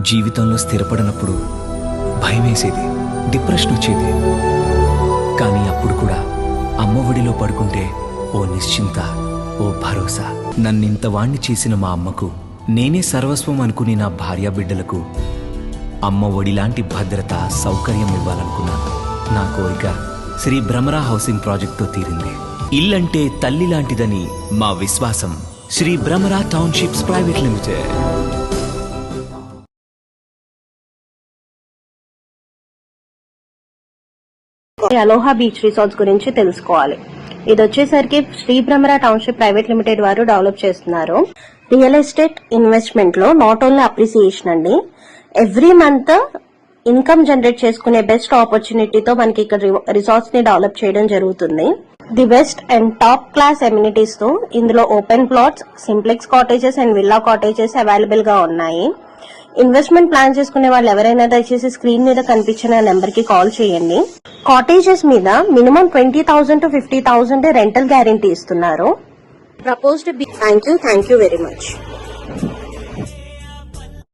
జీవితంలో స్థిరపడినప్పుడు భయం వేసేది, డిప్రెషన్ వచ్చేది. కానీ అప్పుడు కూడా అమ్మ ఒడిలో పడుకుంటే ఓ నిశ్చింత, ఓ భరోసా. నన్నింత వాణ్ణి చేసిన మా అమ్మకు, నేనే సర్వస్వం అనుకుని నా భార్య బిడ్డలకు అమ్మ ఒడిలాంటి భద్రత, సౌకర్యం ఇవ్వాలనుకున్నాను. నా కోరిక శ్రీ భ్రమరా హౌసింగ్ ప్రాజెక్టుతో తీరింది. ఇల్లంటే తల్లి లాంటిదని మా విశ్వాసం. Sri Bhramara townships private limited. Aloha beach resorts గురించి తెలుసుకోవాలి. ఇది వచ్చేసరికి Sri Bhramara township private limited వారు డెవలప్ చేస్తున్నారు. రియల్ ఎస్టేట్ ఇన్వెస్ట్మెంట్ లో నాట్ ఓన్లీ అప్రిసియేషన్ అండి, ఎవ్రీ మంత్ ఇన్కమ్ జనరేట్ చేసుకునే బెస్ట్ ఆపర్చునిటీతో మనకి ఇక్కడ రిసార్ట్స్ ని డెవలప్ చేయడం జరుగుతుంది. The best and top class amenities తో ఇందులో open plots, simplex cottages and villa cottages available గా ఉన్నాయి. ఇన్వెస్ట్మెంట్ ప్లాన్ చేసుకునే వాళ్ళు ఎవరైనా దయచేసి స్క్రీన్ మీద కనిపించిన నెంబర్ కి కాల్ చేయండి. కాటేజెస్ మీద మినిమం 20,000 to 50,000 రెంటల్ గ్యారెంటీ ఇస్తున్నారు. Proposed thank you very much.